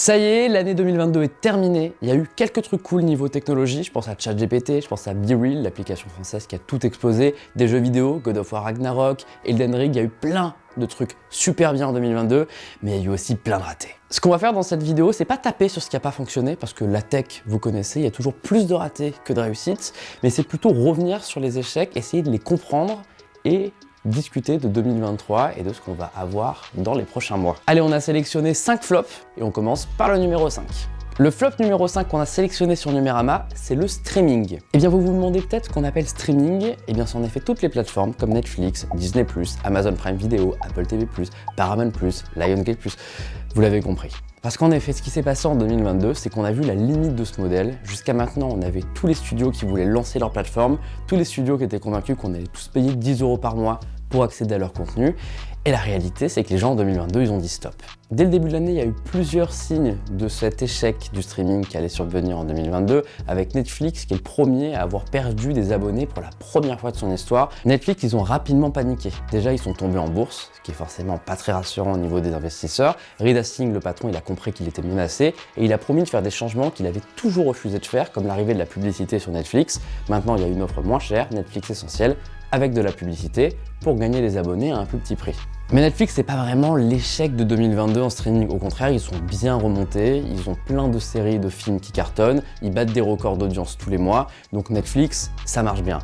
Ça y est, l'année 2022 est terminée. Il y a eu quelques trucs cool niveau technologie. Je pense à ChatGPT, je pense à BeReal, l'application française qui a tout explosé. Des jeux vidéo, God of War Ragnarok, Elden Ring, il y a eu plein de trucs super bien en 2022, mais il y a eu aussi plein de ratés. Ce qu'on va faire dans cette vidéo, c'est pas taper sur ce qui n'a pas fonctionné, parce que la tech, vous connaissez, il y a toujours plus de ratés que de réussites, mais c'est plutôt revenir sur les échecs, essayer de les comprendre et discuter de 2023 et de ce qu'on va avoir dans les prochains mois. Allez, on a sélectionné 5 flops et on commence par le numéro 5. Le flop numéro 5 qu'on a sélectionné sur Numérama, c'est le streaming. Et bien vous vous demandez peut-être ce qu'on appelle streaming. Et bien c'est en effet toutes les plateformes comme Netflix, Disney+, Amazon Prime Video, Apple TV+, Paramount+, Lionsgate+. Vous l'avez compris. Parce qu'en effet, ce qui s'est passé en 2022, c'est qu'on a vu la limite de ce modèle. Jusqu'à maintenant, on avait tous les studios qui voulaient lancer leur plateforme, tous les studios qui étaient convaincus qu'on allait tous payer 10 € par mois pour accéder à leur contenu. Et la réalité, c'est que les gens en 2022, ils ont dit stop. Dès le début de l'année, il y a eu plusieurs signes de cet échec du streaming qui allait survenir en 2022, avec Netflix qui est le premier à avoir perdu des abonnés pour la première fois de son histoire. Netflix, ils ont rapidement paniqué. Déjà, ils sont tombés en bourse, ce qui est forcément pas très rassurant au niveau des investisseurs. Reed Hastings, le patron, il a compris qu'il était menacé et il a promis de faire des changements qu'il avait toujours refusé de faire, comme l'arrivée de la publicité sur Netflix. Maintenant, il y a une offre moins chère, Netflix Essentiel, avec de la publicité pour gagner les abonnés à un plus petit prix. Mais Netflix, c'est pas vraiment l'échec de 2022 en streaming. Au contraire, ils sont bien remontés, ils ont plein de séries, de films qui cartonnent, ils battent des records d'audience tous les mois, donc Netflix, ça marche bien.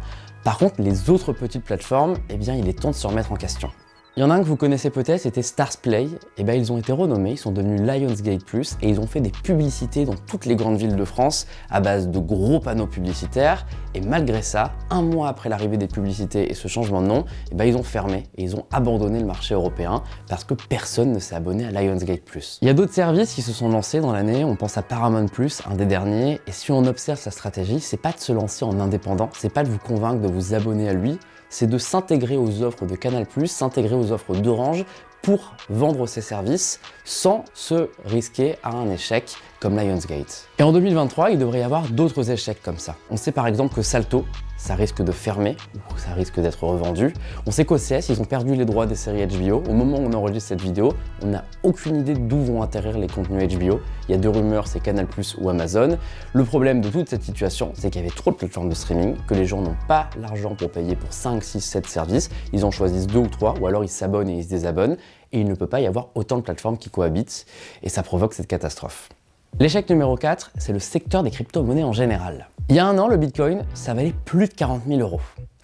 Par contre, les autres petites plateformes, eh bien, il est temps de se remettre en question. Il y en a un que vous connaissez peut-être, c'était Starzplay. Et ben ils ont été renommés, ils sont devenus Lionsgate+, et ils ont fait des publicités dans toutes les grandes villes de France à base de gros panneaux publicitaires. Et malgré ça, un mois après l'arrivée des publicités et ce changement de nom, et ben ils ont fermé et ils ont abandonné le marché européen parce que personne ne s'est abonné à Lionsgate+. Il y a d'autres services qui se sont lancés dans l'année, on pense à Paramount+, un des derniers, et si on observe sa stratégie, c'est pas de se lancer en indépendant, c'est pas de vous convaincre de vous abonner à lui, c'est de s'intégrer aux offres de Canal+, s'intégrer aux offres d'Orange pour vendre ses services sans se risquer à un échec comme Lionsgate. Et en 2023, il devrait y avoir d'autres échecs comme ça. On sait par exemple que Salto, ça risque de fermer, ou ça risque d'être revendu. On sait qu'OCS, ils ont perdu les droits des séries HBO. Au moment où on enregistre cette vidéo, on n'a aucune idée d'où vont atterrir les contenus HBO. Il y a deux rumeurs, c'est Canal+ ou Amazon. Le problème de toute cette situation, c'est qu'il y avait trop de plateformes de streaming, que les gens n'ont pas l'argent pour payer pour 5, 6, 7 services. Ils en choisissent 2 ou 3, ou alors ils s'abonnent et ils se désabonnent. Et il ne peut pas y avoir autant de plateformes qui cohabitent, et ça provoque cette catastrophe. L'échec numéro 4, c'est le secteur des crypto-monnaies en général. Il y a un an, le Bitcoin, ça valait plus de 40 000 €.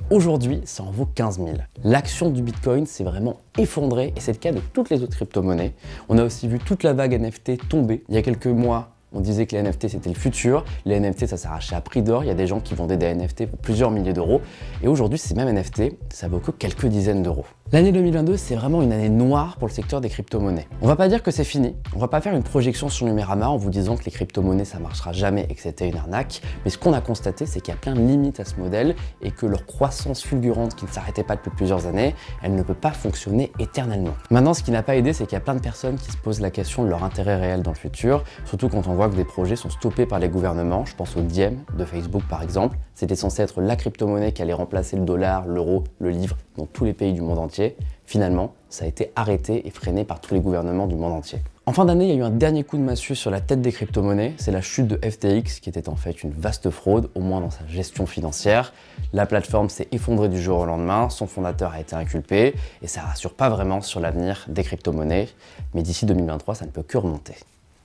Aujourd'hui, ça en vaut 15 000. L'action du Bitcoin s'est vraiment effondrée et c'est le cas de toutes les autres crypto-monnaies. On a aussi vu toute la vague NFT tomber. Il y a quelques mois, on disait que les NFT c'était le futur. Les NFT, ça s'arrachait à prix d'or. Il y a des gens qui vendaient des NFT pour plusieurs milliers d'euros. Et aujourd'hui, ces mêmes NFT, ça vaut que quelques dizaines d'euros. L'année 2022, c'est vraiment une année noire pour le secteur des crypto-monnaies. On va pas dire que c'est fini. On va pas faire une projection sur Numérama en vous disant que les crypto-monnaies, ça marchera jamais et que c'était une arnaque. Mais ce qu'on a constaté, c'est qu'il y a plein de limites à ce modèle et que leur croissance fulgurante qui ne s'arrêtait pas depuis plusieurs années, elle ne peut pas fonctionner éternellement. Maintenant, ce qui n'a pas aidé, c'est qu'il y a plein de personnes qui se posent la question de leur intérêt réel dans le futur, surtout quand on voit que des projets sont stoppés par les gouvernements. Je pense au Diem de Facebook par exemple. C'était censé être la crypto-monnaie qui allait remplacer le dollar, l'euro, le livre dans tous les pays du monde entier. Finalement, ça a été arrêté et freiné par tous les gouvernements du monde entier. En fin d'année, il y a eu un dernier coup de massue sur la tête des crypto-monnaies, c'est la chute de FTX qui était en fait une vaste fraude, au moins dans sa gestion financière. La plateforme s'est effondrée du jour au lendemain, son fondateur a été inculpé et ça rassure pas vraiment sur l'avenir des crypto-monnaies, mais d'ici 2023, ça ne peut que remonter.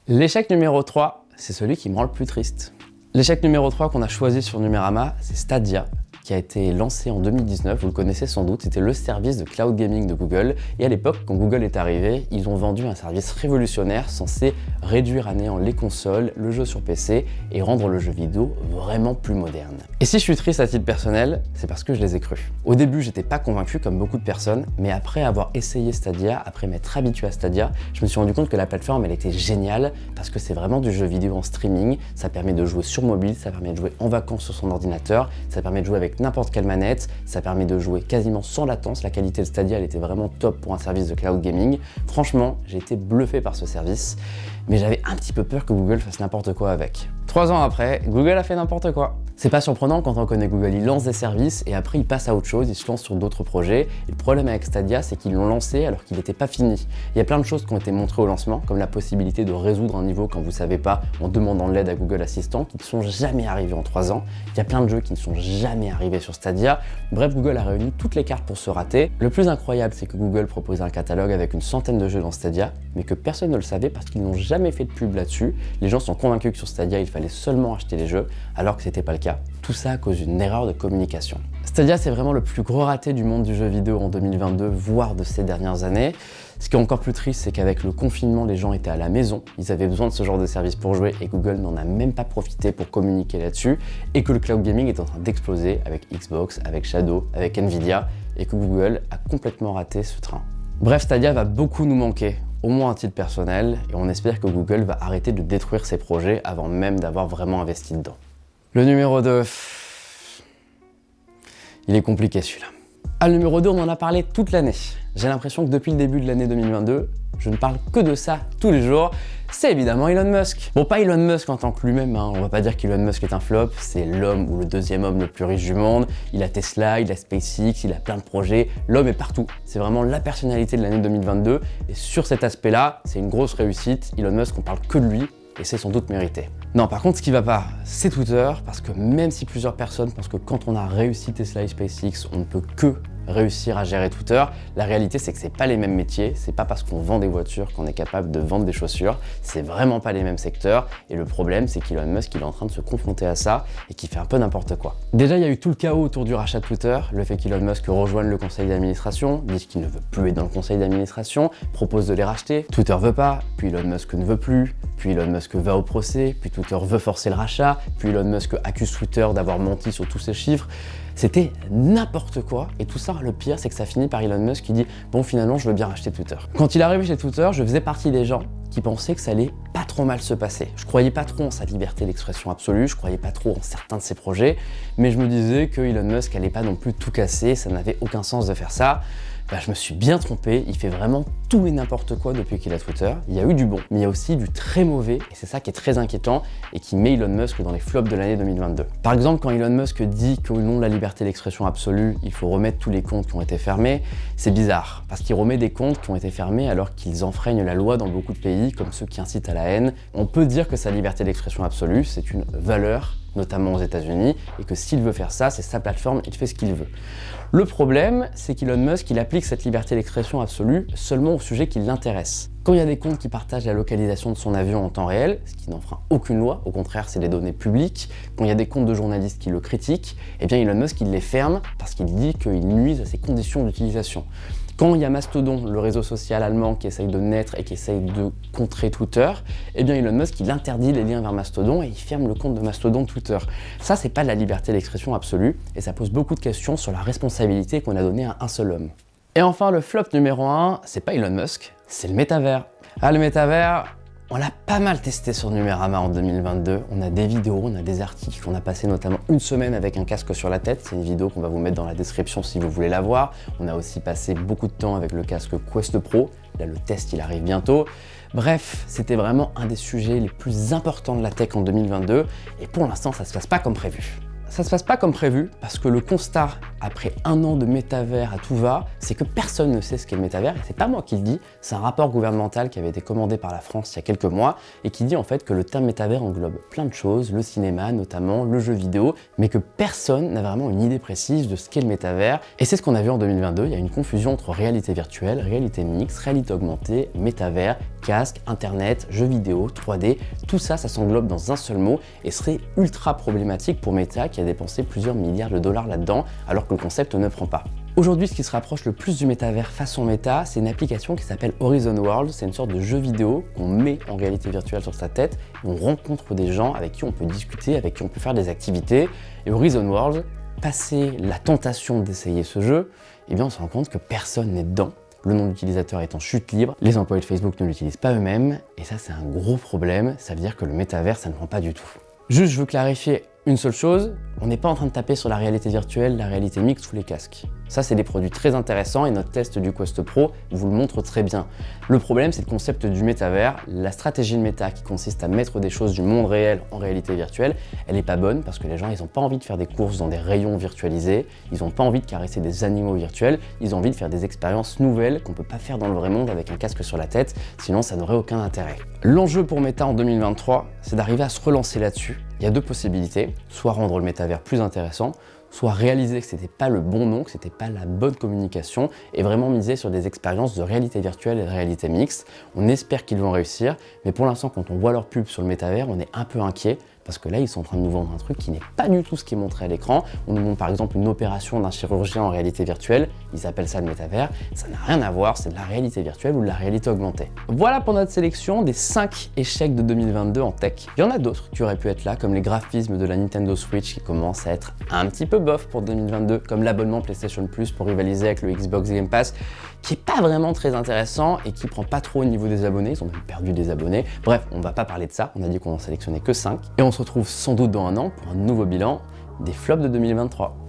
L'échec numéro 3, c'est celui qui me rend le plus triste. L'échec numéro 3 qu'on a choisi sur Numérama, c'est Stadia, qui a été lancé en 2019, vous le connaissez sans doute, c'était le service de cloud gaming de Google. Et à l'époque, quand Google est arrivé, ils ont vendu un service révolutionnaire censé réduire à néant les consoles, le jeu sur PC et rendre le jeu vidéo vraiment plus moderne. Et si je suis triste à titre personnel, c'est parce que je les ai crus. Au début, j'étais pas convaincu comme beaucoup de personnes, mais après avoir essayé Stadia, après m'être habitué à Stadia, je me suis rendu compte que la plateforme, elle était géniale parce que c'est vraiment du jeu vidéo en streaming, ça permet de jouer sur mobile, ça permet de jouer en vacances sur son ordinateur, ça permet de jouer avec n'importe quelle manette, ça permet de jouer quasiment sans latence, la qualité de Stadia elle était vraiment top pour un service de cloud gaming. Franchement, j'ai été bluffé par ce service, mais j'avais un petit peu peur que Google fasse n'importe quoi avec. 3 ans après, Google a fait n'importe quoi. C'est pas surprenant quand on connaît Google, il lance des services et après il passe à autre chose, il se lance sur d'autres projets. Et le problème avec Stadia, c'est qu'ils l'ont lancé alors qu'il n'était pas fini. Il y a plein de choses qui ont été montrées au lancement, comme la possibilité de résoudre un niveau quand vous savez pas en demandant de l'aide à Google Assistant, qui ne sont jamais arrivés en 3 ans. Il y a plein de jeux qui ne sont jamais arrivés sur Stadia. Bref, Google a réuni toutes les cartes pour se rater. Le plus incroyable, c'est que Google proposait un catalogue avec une centaine de jeux dans Stadia, mais que personne ne le savait parce qu'ils n'ont jamais fait de pub là-dessus. Les gens sont convaincus que sur Stadia, il fallait seulement acheter les jeux, alors que c'était pas le cas. Tout ça à cause d'une erreur de communication. Stadia, c'est vraiment le plus gros raté du monde du jeu vidéo en 2022, voire de ces dernières années. Ce qui est encore plus triste, c'est qu'avec le confinement, les gens étaient à la maison, ils avaient besoin de ce genre de service pour jouer et Google n'en a même pas profité pour communiquer là-dessus, et que le cloud gaming est en train d'exploser avec Xbox, avec Shadow, avec Nvidia, et que Google a complètement raté ce train. Bref, Stadia va beaucoup nous manquer, au moins à titre personnel, et on espère que Google va arrêter de détruire ses projets avant même d'avoir vraiment investi dedans. Le numéro 2, il est compliqué celui-là. Ah, le numéro 2, on en a parlé toute l'année. J'ai l'impression que depuis le début de l'année 2022, je ne parle que de ça tous les jours. C'est évidemment Elon Musk. Bon, pas Elon Musk en tant que lui-même, hein. On va pas dire qu'Elon Musk est un flop, c'est l'homme ou le deuxième homme le plus riche du monde. Il a Tesla, il a SpaceX, il a plein de projets. L'homme est partout. C'est vraiment la personnalité de l'année 2022. Et sur cet aspect-là, c'est une grosse réussite. Elon Musk, on parle que de lui. Et c'est sans doute mérité. Non, par contre, ce qui va pas, c'est Twitter, parce que même si plusieurs personnes pensent que quand on a réussi Tesla et SpaceX, on ne peut que réussir à gérer Twitter, la réalité c'est que c'est pas les mêmes métiers, c'est pas parce qu'on vend des voitures qu'on est capable de vendre des chaussures, c'est vraiment pas les mêmes secteurs, et le problème c'est qu'Elon Musk il est en train de se confronter à ça et qu'il fait un peu n'importe quoi. Déjà, il y a eu tout le chaos autour du rachat de Twitter, le fait qu'Elon Musk rejoigne le conseil d'administration, dit qu'il ne veut plus être dans le conseil d'administration, propose de les racheter, Twitter veut pas, puis Elon Musk ne veut plus, puis Elon Musk va au procès, puis Twitter veut forcer le rachat, puis Elon Musk accuse Twitter d'avoir menti sur tous ses chiffres. C'était n'importe quoi, et tout ça, le pire, c'est que ça finit par Elon Musk qui dit « Bon, finalement, je veux bien racheter Twitter ». Quand il est arrivé chez Twitter, je faisais partie des gens qui pensaient que ça allait pas trop mal se passer. Je croyais pas trop en sa liberté d'expression absolue, je croyais pas trop en certains de ses projets, mais je me disais que Elon Musk allait pas non plus tout casser, ça n'avait aucun sens de faire ça. Bah, je me suis bien trompé, il fait vraiment tout et n'importe quoi depuis qu'il a Twitter. Il y a eu du bon, mais il y a aussi du très mauvais, et c'est ça qui est très inquiétant et qui met Elon Musk dans les flops de l'année 2022. Par exemple, quand Elon Musk dit qu'au nom de la liberté d'expression absolue, il faut remettre tous les comptes qui ont été fermés, c'est bizarre, parce qu'il remet des comptes qui ont été fermés alors qu'ils enfreignent la loi dans beaucoup de pays, comme ceux qui incitent à la haine. On peut dire que sa liberté d'expression absolue, c'est une valeur, notamment aux États-Unis, et que s'il veut faire ça, c'est sa plateforme, il fait ce qu'il veut. Le problème, c'est qu'Elon Musk, il applique cette liberté d'expression absolue seulement au sujet qui l'intéresse. Quand il y a des comptes qui partagent la localisation de son avion en temps réel, ce qui n'enfreint aucune loi, au contraire, c'est des données publiques, quand il y a des comptes de journalistes qui le critiquent, eh bien Elon Musk, il les ferme parce qu'il dit qu'ils nuisent à ses conditions d'utilisation. Quand il y a Mastodon, le réseau social allemand qui essaye de naître et qui essaye de contrer Twitter, eh bien Elon Musk, il interdit les liens vers Mastodon et il ferme le compte de Mastodon Twitter. Ça, c'est pas de la liberté d'expression absolue et ça pose beaucoup de questions sur la responsabilité qu'on a donnée à un seul homme. Et enfin, le flop numéro 1, c'est pas Elon Musk, c'est le métavers. Ah, le métavers, on l'a pas mal testé sur Numérama en 2022. On a des vidéos, on a des articles, on a passé notamment une semaine avec un casque sur la tête. C'est une vidéo qu'on va vous mettre dans la description si vous voulez la voir. On a aussi passé beaucoup de temps avec le casque Quest Pro. Là, le test, il arrive bientôt. Bref, c'était vraiment un des sujets les plus importants de la tech en 2022. Et pour l'instant, ça se passe pas comme prévu. Ça se passe pas comme prévu parce que le constat, après un an de métavers à tout va, c'est que personne ne sait ce qu'est le métavers, et c'est pas moi qui le dis, c'est un rapport gouvernemental qui avait été commandé par la France il y a quelques mois et qui dit en fait que le terme métavers englobe plein de choses, le cinéma notamment, le jeu vidéo, mais que personne n'a vraiment une idée précise de ce qu'est le métavers. Et c'est ce qu'on a vu en 2022, il y a une confusion entre réalité virtuelle, réalité mixte, réalité augmentée, métavers, casque, internet, jeux vidéo, 3D, tout ça, ça s'englobe dans un seul mot et serait ultra problématique pour Meta qui a dépensé plusieurs milliards de dollars là-dedans alors que le concept ne prend pas. Aujourd'hui, ce qui se rapproche le plus du métavers façon méta, c'est une application qui s'appelle Horizon World. C'est une sorte de jeu vidéo qu'on met en réalité virtuelle sur sa tête et on rencontre des gens avec qui on peut discuter, avec qui on peut faire des activités. Et Horizon World, passé la tentation d'essayer ce jeu, eh bien on se rend compte que personne n'est dedans. Le nom d'utilisateur est en chute libre, les employés de Facebook ne l'utilisent pas eux-mêmes, et ça c'est un gros problème, ça veut dire que le métavers ça ne prend pas du tout. Juste, je veux clarifier Une seule chose, on n'est pas en train de taper sur la réalité virtuelle, la réalité mixte ou les casques. Ça, c'est des produits très intéressants et notre test du Quest Pro vous le montre très bien. Le problème, c'est le concept du métavers. La stratégie de méta qui consiste à mettre des choses du monde réel en réalité virtuelle, elle n'est pas bonne parce que les gens, ils n'ont pas envie de faire des courses dans des rayons virtualisés, ils n'ont pas envie de caresser des animaux virtuels, ils ont envie de faire des expériences nouvelles qu'on ne peut pas faire dans le vrai monde avec un casque sur la tête, sinon ça n'aurait aucun intérêt. L'enjeu pour Meta en 2023, c'est d'arriver à se relancer là-dessus. Il y a deux possibilités, soit rendre le métavers plus intéressant, soit réaliser que c'était pas le bon nom, que c'était pas la bonne communication et vraiment miser sur des expériences de réalité virtuelle et de réalité mixte. On espère qu'ils vont réussir, mais pour l'instant, quand on voit leur pub sur le métavers, on est un peu inquiet parce que là, ils sont en train de nous vendre un truc qui n'est pas du tout ce qui est montré à l'écran. On nous montre par exemple une opération d'un chirurgien en réalité virtuelle, ils appellent ça le métavers, ça n'a rien à voir, c'est de la réalité virtuelle ou de la réalité augmentée. Voilà pour notre sélection des 5 échecs de 2022 en tech. Il y en a d'autres qui auraient pu être là, comme les graphismes de la Nintendo Switch qui commencent à être un petit peu bof pour 2022, comme l'abonnement PlayStation Plus pour rivaliser avec le Xbox Game Pass, qui est pas vraiment très intéressant et qui prend pas trop au niveau des abonnés, ils ont même perdu des abonnés. Bref, on va pas parler de ça, on a dit qu'on en sélectionnait que 5, et on se retrouve sans doute dans un an pour un nouveau bilan des flops de 2023.